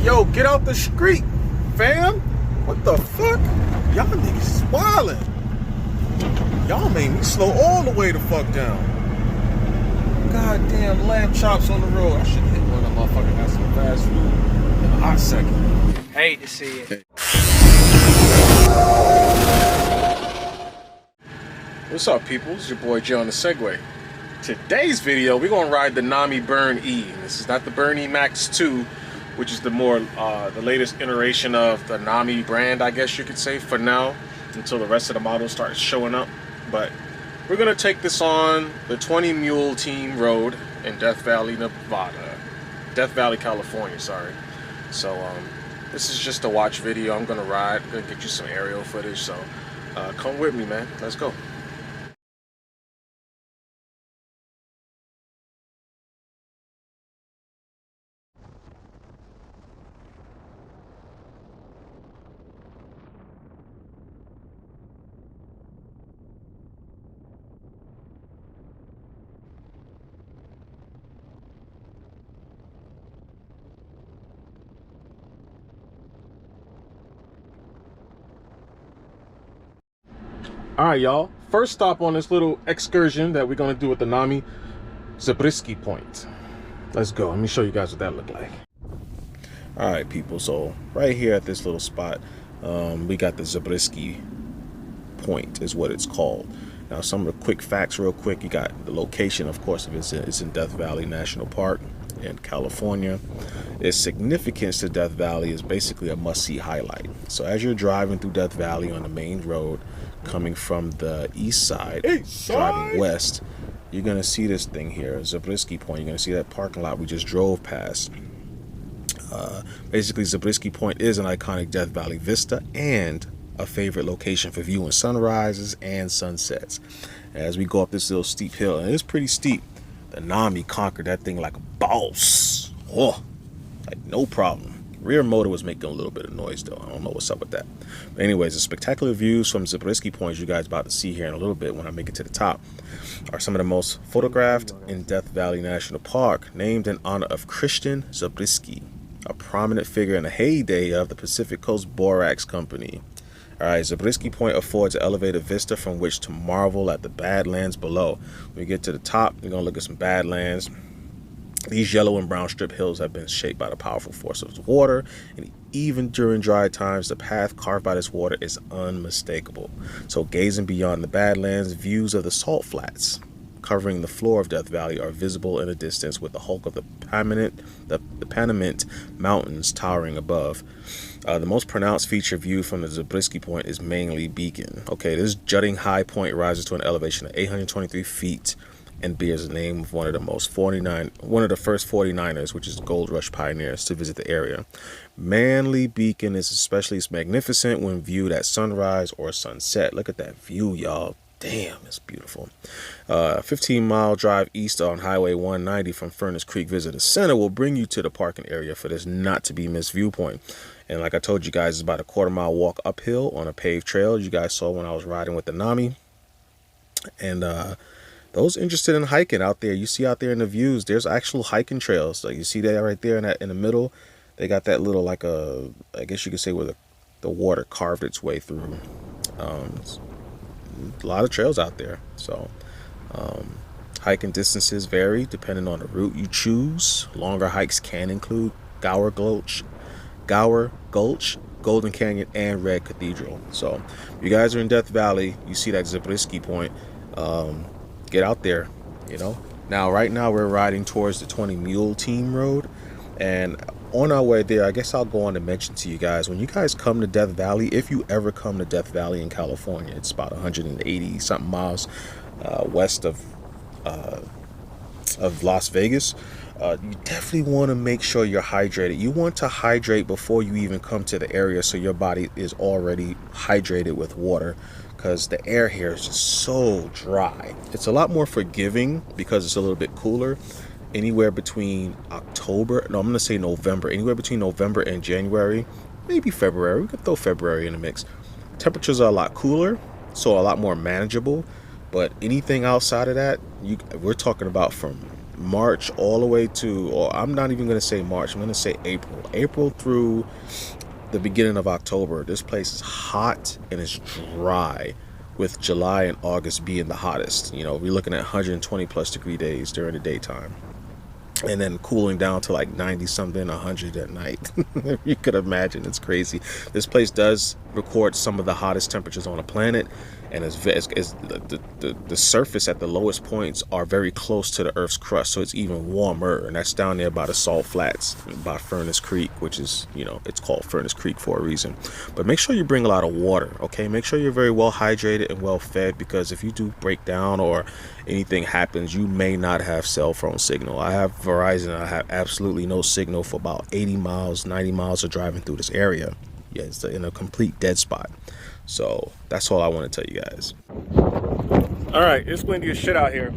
Yo, get out the street, fam. What the fuck? Y'all niggas is wildin'. Y'all made me slow all the way the fuck down. Goddamn lamb chops on the road. I should hit one of them motherfuckers. Got some fast food in a hot second. Hate to see it. What's up, people? It's your boy Jay on the Segway. Today's video, we're gonna ride the Nami Burn E. This is not the Burn E Max 2, which is the the latest iteration of the Nami brand, I guess you could say, for now, until the rest of the models start showing up. But we're gonna take this on the 20 Mule Team Road in Death Valley, California, sorry. So this is just a watch video. I'm gonna ride, I'm gonna get you some aerial footage, so come with me, man. Let's go. All right, y'all. First stop on this little excursion that we're gonna do with the Nami, Zabriskie Point. Let's go. Let me show you guys what that look like. All right, people. So right here at this little spot, we got the Zabriskie Point is what it's called. Now, some of the quick facts, real quick. You got the location, of course, of it's in Death Valley National Park in California. Its significance to Death Valley is basically a must-see highlight. So as you're driving through Death Valley on the main road, coming from the east side, driving west, you're gonna see this thing here, Zabriskie Point. You're gonna see that parking lot we just drove past. Basically, Zabriskie Point is an iconic Death Valley vista and a favorite location for viewing sunrises and sunsets. As we go up this little steep hill, and it's pretty steep, the Nami conquered that thing like a boss. Oh, like no problem. Rear motor was making a little bit of noise though. I don't know what's up with that. But anyways, the spectacular views from Zabriskie Point you guys about to see here in a little bit when I make it to the top are some of the most photographed in Death Valley National Park, named in honor of Christian Zabriskie, a prominent figure in the heyday of the Pacific Coast Borax Company. Alright, Zabriskie Point affords an elevated vista from which to marvel at the badlands below. When we get to the top, we're going to look at some badlands. These yellow and brown strip hills have been shaped by the powerful force of water, and even during dry times, the path carved by this water is unmistakable. So gazing beyond the badlands, views of the salt flats covering the floor of Death Valley are visible in the distance, with the hulk of the Panamint Mountains towering above. The most pronounced feature view from the Zabriskie Point is mainly Beacon. Okay, this jutting high point rises to an elevation of 823 feet and bears the name of one of the first 49ers, which is Gold Rush pioneers, to visit the area. Manly Beacon is especially magnificent when viewed at sunrise or sunset. Look at that view, y'all. Damn, it's beautiful. 15-mile drive east on Highway 190 from Furnace Creek Visitor Center will bring you to the parking area for this not-to-be-missed viewpoint. And like I told you guys, it's about a quarter-mile walk uphill on a paved trail you guys saw when I was riding with the Nami. And those interested in hiking out there, you see out there in the views, there's actual hiking trails. Like you see that right there in the middle. They got that little, like I guess you could say where the water carved its way through. A lot of trails out there. So hiking distances vary depending on the route you choose. Longer hikes can include Gower Gulch, Golden Canyon, and Red Cathedral. So if you guys are in Death Valley, you see that Zabriskie Point, get out there, you know. Now right now we're riding towards the 20 Mule Team Road, and on our way there, I guess I'll go on to mention to you guys, when you guys come to Death Valley, if you ever come to Death Valley in California, it's about 180 something miles west of Las Vegas. You definitely want to make sure you're hydrated. You want to hydrate before you even come to the area, so your body is already hydrated with water, because the air here is just so dry. It's a lot more forgiving because it's a little bit cooler. Anywhere between November, anywhere between November and January, maybe February. We could throw February in the mix. Temperatures are a lot cooler, so a lot more manageable. But anything outside of that, we're talking about from March all the way to, or I'm not even going to say March, I'm going to say April through the beginning of October. This place is hot and it's dry, with July and August being the hottest. You know, we're looking at 120 plus degree days during the daytime, and then cooling down to like 90 something, 100 at night. You could imagine, it's crazy. This place does record some of the hottest temperatures on the planet, and the surface at the lowest points are very close to the Earth's crust, so it's even warmer, and that's down there by the Salt Flats, by Furnace Creek, which is, you know, it's called Furnace Creek for a reason. But make sure you bring a lot of water, okay? Make sure you're very well hydrated and well fed, because if you do break down or anything happens, you may not have cell phone signal. I have Verizon. I have absolutely no signal for about 80 miles, 90 miles of driving through this area. Yeah, it's in a complete dead spot. So that's all I want to tell you guys. All right, it's windy as shit out here.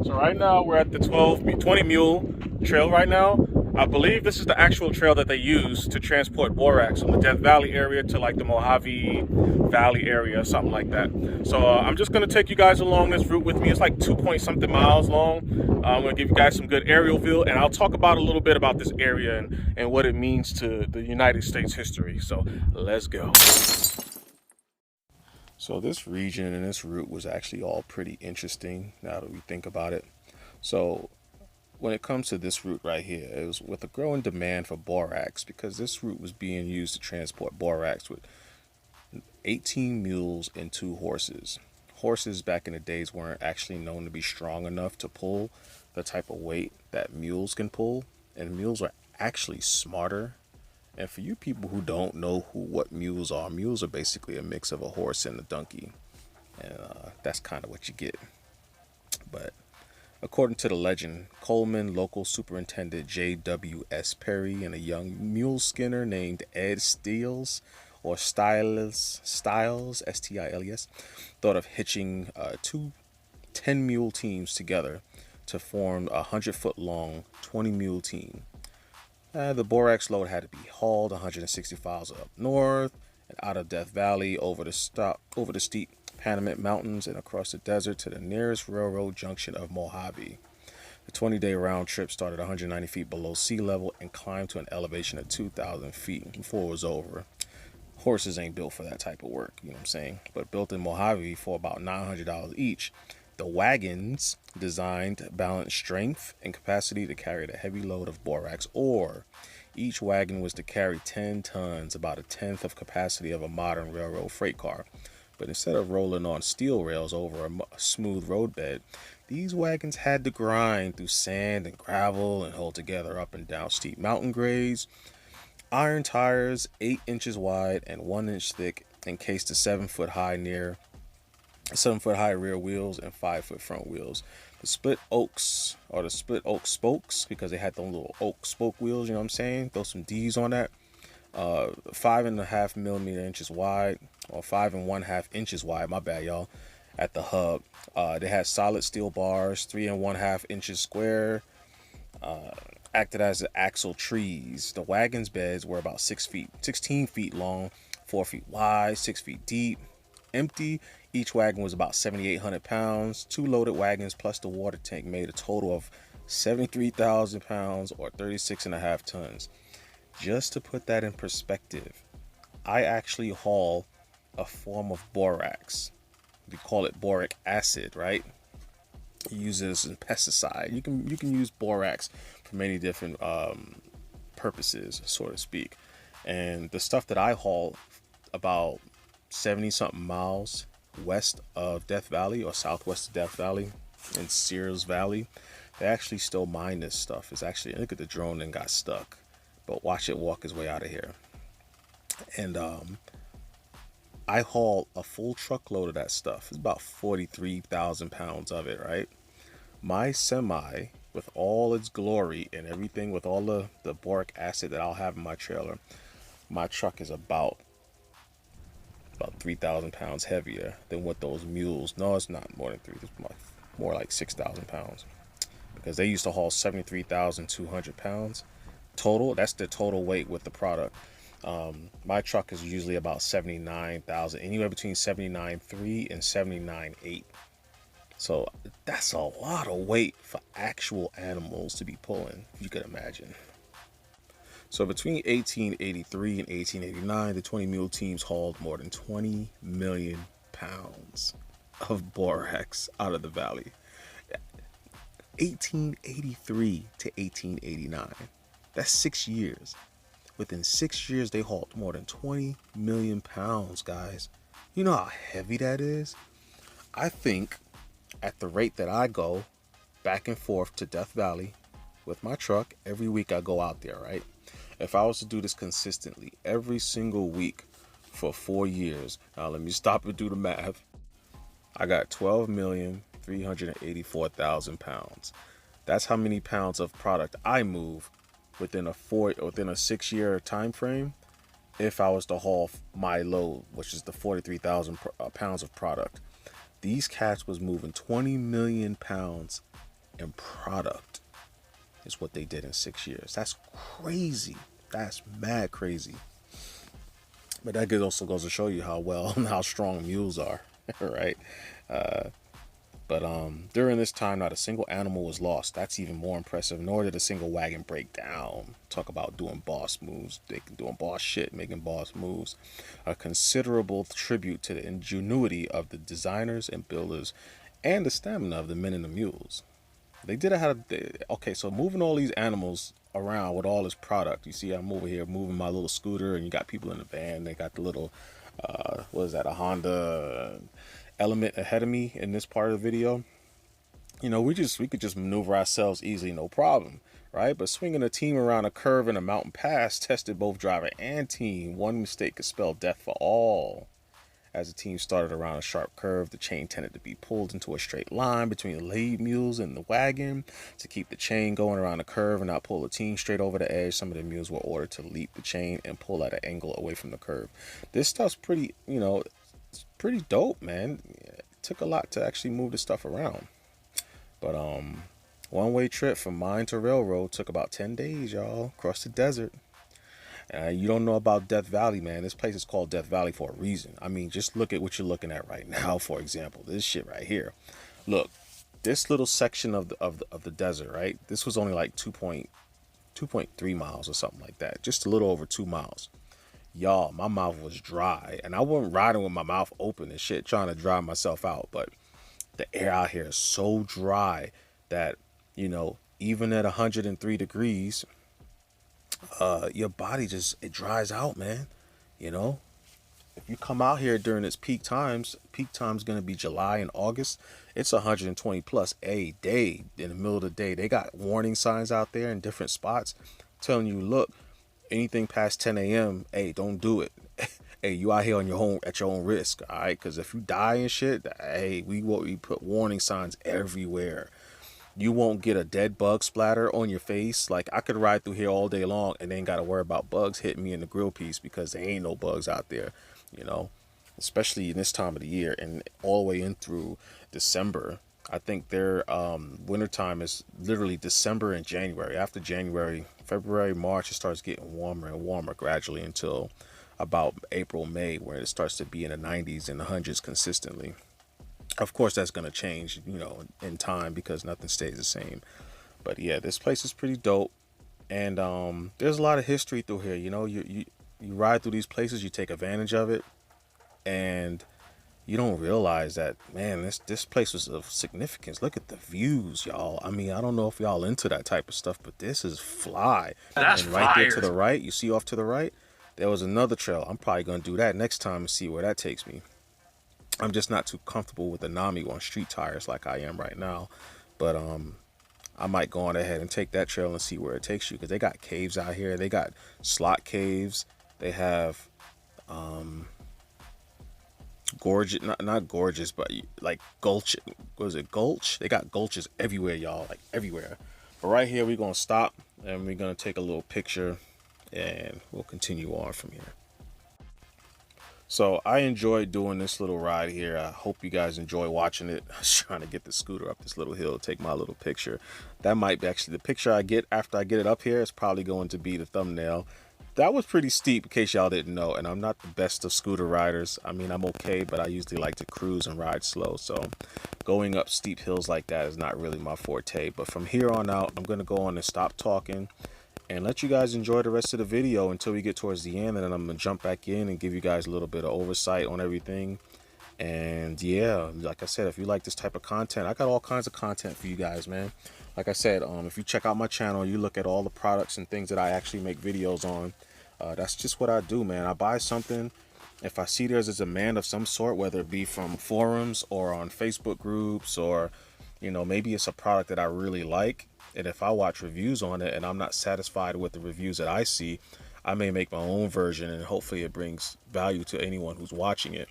So right now we're at the 20 Mule trail right now. I believe this is the actual trail that they use to transport borax from the Death Valley area to like the Mojave Valley area or something like that. So I'm just going to take you guys along this route with me. It's like 2 point something miles long. I'm going to give you guys some good aerial view, and I'll talk about a little bit about this area and what it means to the United States history. So let's go. So this region and this route was actually all pretty interesting now that we think about it. So when it comes to this route right here, it was with a growing demand for borax, because this route was being used to transport borax with 18 mules and 2 horses. Horses back in the days weren't actually known to be strong enough to pull the type of weight that mules can pull, and mules are actually smarter. And for you people who don't know what mules are basically a mix of a horse and a donkey, and that's kind of what you get. But according to the legend, Coleman local superintendent J.W.S. Perry and a young mule skinner named Ed Stiles, or Stiles, S-T-I-L-E-S, thought of hitching 2 10-mule teams together to form a 100-foot long 20-mule team. The borax load had to be hauled 160 miles up north and out of Death Valley over the steep Panamint Mountains and across the desert to the nearest railroad junction of Mojave. The 20-day round trip started 190 feet below sea level and climbed to an elevation of 2,000 feet before it was over. Horses ain't built for that type of work, you know what I'm saying? But built in Mojave for about $900 each, the wagons designed balanced strength and capacity to carry the heavy load of borax ore. Each wagon was to carry 10 tons, about a tenth of capacity of a modern railroad freight car. But instead of rolling on steel rails over a smooth roadbed, these wagons had to grind through sand and gravel and hold together up and down steep mountain grades. Iron tires 8 inches wide and 1 inch thick encased the 7-foot high rear wheels and 5-foot front wheels. The split oak spokes, because they had those little oak spoke wheels, you know what I'm saying? Throw some D's on that. 5.5 millimeter inches wide, or 5.5 inches wide, my bad, y'all, at the hub. They had solid steel bars, 3.5 inches square, acted as the axle trees. The wagon's beds were about 16 feet long, 4 feet wide, 6 feet deep. Empty, each wagon was about 7,800 pounds. 2 loaded wagons plus the water tank made a total of 73,000 pounds, or 36.5 tons. Just to put that in perspective, I actually haul a form of borax. We call it boric acid, right? You use it as a pesticide. You can use borax for many different purposes, so to speak. And the stuff that I haul, about 70 something miles west of Death Valley, or southwest of Death Valley, in Sears Valley, they actually still mine this stuff. It's actually, look at the drone and got stuck, but watch it walk his way out of here. And I haul a full truckload of that stuff. It's about 43,000 pounds of it, right? My semi, with all its glory and everything, with all the boric acid that I'll have in my trailer, my truck is about 3,000 pounds heavier than what those mules. No, it's not more than 3. It's more like 6,000 pounds, because they used to haul 73,200 pounds total. That's the total weight with the product. My truck is usually about 79,000, anywhere between 79.3 and 79.8. So that's a lot of weight for actual animals to be pulling, if you could imagine. So between 1883 and 1889, the 20 mule teams hauled more than 20 million pounds of borax out of the valley. 1883 to 1889. That's 6 years. Within 6 years, they hauled more than 20 million pounds, guys. You know how heavy that is? I think at the rate that I go back and forth to Death Valley with my truck, every week I go out there, right? If I was to do this consistently every single week for 4 years, now let me stop and do the math. I got 12,384,000 pounds. That's how many pounds of product I move within a 6 year time frame if I was to haul my load, which is the 43,000 pounds of product. These cats was moving 20 million pounds in product is what they did in 6 years. That's crazy. That's mad crazy. But that also goes to show you how strong mules are, right? But during this time, not a single animal was lost. That's even more impressive. Nor did a single wagon break down. Talk about doing boss moves. They can doing boss shit, making boss moves. A considerable tribute to the ingenuity of the designers and builders and the stamina of the men and the mules. They did it okay, so moving all these animals around with all this product. You see I'm over here moving my little scooter, and you got people in the van. They got the little, what is that, a Honda Element ahead of me in this part of the video. You know, we could just maneuver ourselves easily, no problem, right? But swinging a team around a curve in a mountain pass tested both driver and team. One mistake could spell death for all. As the team started around a sharp curve, the chain tended to be pulled into a straight line between the lead mules and the wagon. To keep the chain going around the curve and not pull the team straight over the edge, some of the mules were ordered to leap the chain and pull at an angle away from the curve. This stuff's pretty, it's pretty dope, man. It took a lot to actually move this stuff around. But one-way trip from mine to railroad took about 10 days, y'all, across the desert. You don't know about Death Valley, man. This place is called Death Valley for a reason. I mean, just look at what you're looking at right now. For example, this shit right here. Look, this little section of the desert, right? This was only like 2.3 miles or something like that. Just a little over 2 miles. Y'all, my mouth was dry, and I wasn't riding with my mouth open and shit, trying to dry myself out. But the air out here is so dry that, even at 103 degrees, your body it dries out, man. If you come out here during its peak time's going to be July and August. It's 120 plus a day in the middle of the day. They got warning signs out there in different spots telling you, look, anything past 10 a.m., hey, don't do it. Hey, you out here on your own at your own risk, all right? Because if you die and shit, hey, we put warning signs everywhere. You won't get a dead bug splatter on your face. Like, I could ride through here all day long and ain't got to worry about bugs hitting me in the grill piece because there ain't no bugs out there, especially in this time of the year and all the way in through December. I think their wintertime is literally December and January. After January, February, March, it starts getting warmer and warmer gradually until about April, May, where it starts to be in the 90s and the hundreds consistently. Of course, that's going to change, in time because nothing stays the same. But yeah, this place is pretty dope. And there's a lot of history through here. You ride through these places, you take advantage of it. And you don't realize that, man, this place was of significance. Look at the views, y'all. I mean, I don't know if y'all into that type of stuff, but this is fly. That's and right fire. there to the right, you see off to the right, there was another trail. I'm probably going to do that next time and see where that takes me. I'm just not too comfortable with the Nami on street tires like I am right now. But I might go on ahead and take that trail and see where it takes you. Because they got caves out here. They got slot caves. They have gorgeous, not gorgeous, but like gulch. Was it gulch? They got gulches everywhere, y'all. Like everywhere. But right here, we're going to stop. And we're going to take a little picture. And we'll continue on from here. So I enjoyed doing this little ride here. I hope you guys enjoy watching it. I was trying to get the scooter up this little hill, take my little picture. That might be actually the picture I get after I get it up here. It's probably going to be the thumbnail. that was pretty steep in case y'all didn't know. And I'm not the best of scooter riders. I mean, I'm okay, but I usually like to cruise and ride slow. So going up steep hills like that is not really my forte. But from here on out, I'm going to go on and stop talking and let you guys enjoy the rest of the video until we get towards the end. And then I'm going to jump back in and give you guys a little bit of oversight on everything. And yeah, like I said, if you like this type of content, I got all kinds of content for you guys, man. Like I said, if you check out my channel, you look at all the products and things that I actually make videos on. That's just what I do, man. I buy something. If I see there's a demand of some sort, whether it be from forums or on Facebook groups, or, you know, maybe it's a product that I really like. And if I watch reviews on it and I'm not satisfied with the reviews that I see, I may make my own version, and hopefully it brings value to anyone who's watching it.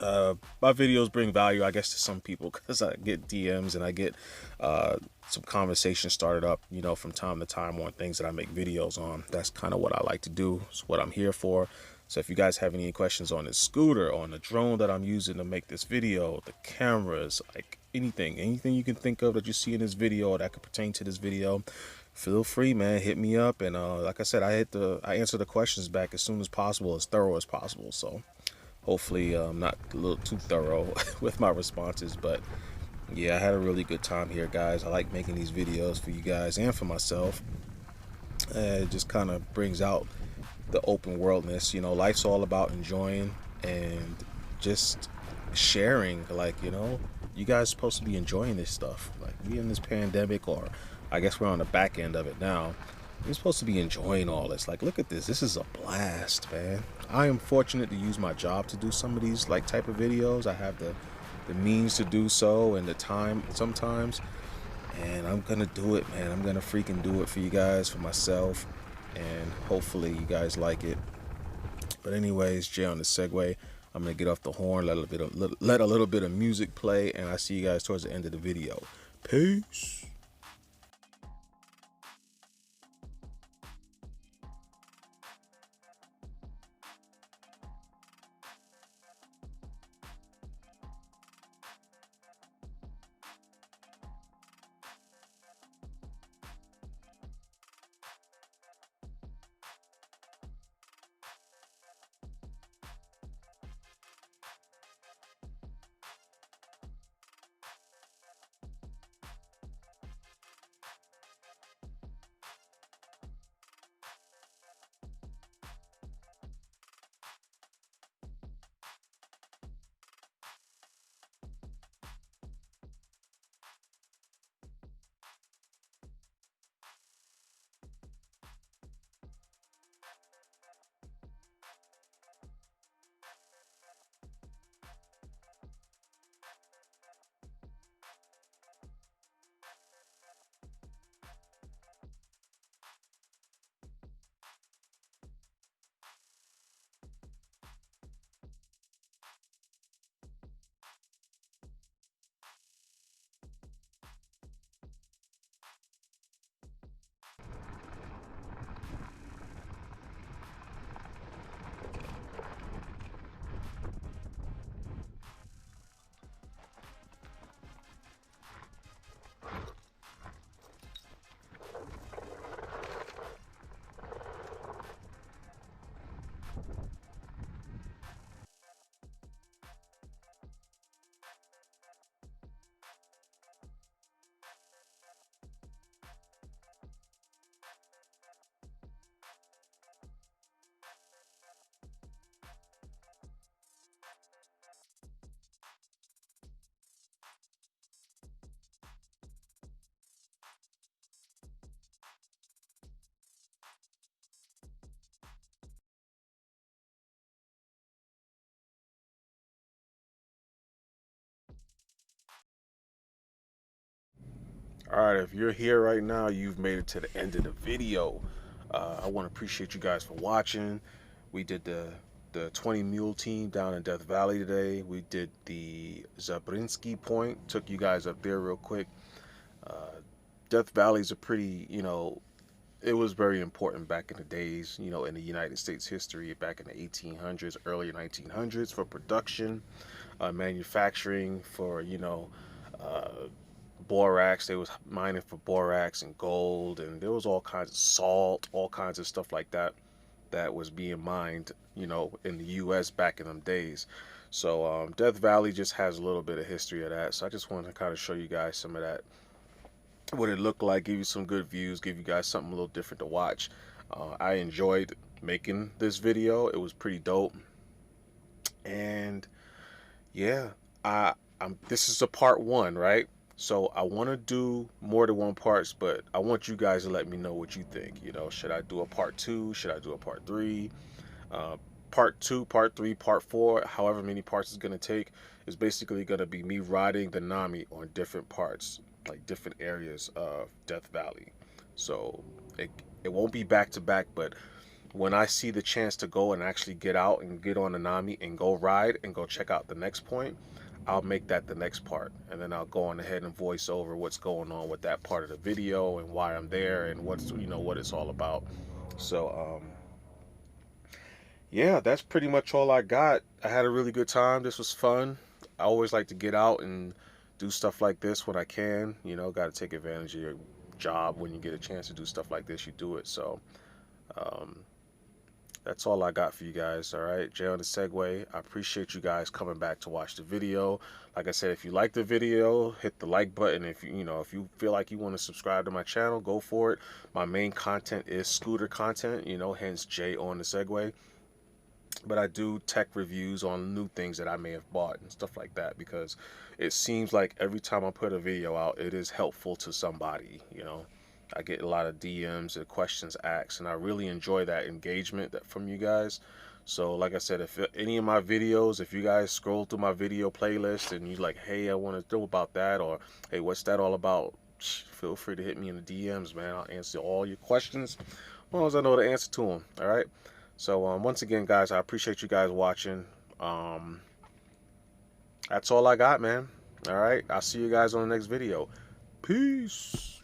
My videos bring value, I guess, to some people because I get DMs and I get some conversation started up, you know, from time to time on things that I make videos on. That's kind of what I like to do. It's what I'm here for. So if you guys have any questions on this scooter, on the drone that I'm using to make this video, the cameras, like anything you can think of that you see in this video or that could pertain to this video, feel free, man. Hit me up. And like I said, I answer the questions back as soon as possible, as thorough as possible. So hopefully I'm not a little too thorough with my responses, but yeah, I had a really good time here, guys. I like making these videos for you guys and for myself. It just kind of brings out the open worldness. You know, life's all about enjoying and just sharing. Like, you know, you guys are supposed to be enjoying this stuff. Like, we in this pandemic, or I guess we're on the back end of it now. You're supposed to be enjoying all this. Like, look at this. This is a blast, man. I am fortunate to use my job to do some of these like type of videos. I have the means to do so and the time sometimes. And I'm gonna do it, man. I'm gonna freaking do it for you guys, for myself, and hopefully you guys like it. But anyways, Jay on the segue. I'm gonna get off the horn, let a little bit of music play, and I see you guys towards the end of the video. Peace. All right, if you're here right now, you've made it to the end of the video. I want to appreciate you guys for watching. We did the 20 mule team down in Death Valley today. We did the Zabriskie Point, took you guys up there real quick. Death Valley's a pretty, you know, it was very important back in the days, you know, in the United States history back in the 1800s, early 1900s, for production, manufacturing, for, you know, borax. They was mining for borax and gold, and there was all kinds of salt, all kinds of stuff like that. that was being mined, you know, in the US back in them days. So Death Valley just has a little bit of history of that. So I just wanted to kind of show you guys some of that, what it looked like, give you some good views, give you guys something a little different to watch. I enjoyed making this video. It was pretty dope. And yeah, this is a part one, right? So I want to do more than one parts, but I want you guys to let me know what you think. You know, should I do a part two? Should I do a part three? Part two, part three, part four, however many parts it's going to take, is basically going to be me riding the Nami on different parts, like different areas of Death Valley. So it won't be back to back, but when I see the chance to go and actually get out and get on the Nami and go ride and go check out the next point, I'll make that the next part, and then I'll go on ahead and voice over what's going on with that part of the video and why I'm there and what's, you know, what it's all about. So yeah, that's pretty much all I got. I had a really good time. This was fun. I always like to get out and do stuff like this when I can. You know, got to take advantage of your job. When you get a chance to do stuff like this, you do it. So that's all I got for you guys. All right, Jay on the Segway. I appreciate you guys coming back to watch the video. Like I said, if you like the video, hit the like button. If if you feel like you want to subscribe to my channel, go for it. My main content is scooter content, hence Jay on the Segway. But I do tech reviews on new things that I may have bought and stuff like that, because it seems like every time I put a video out, it is helpful to somebody. I get a lot of DMs and questions asked, and I really enjoy that engagement from you guys. So like I said, if any of my videos, if you guys scroll through my video playlist and you're like, hey, I want to know about that, or hey, what's that all about, feel free to hit me in the DMs, man. I'll answer all your questions as long as I know the answer to them. All right. So once again, guys, I appreciate you guys watching. That's all I got, man. All right. I'll see you guys on the next video. Peace.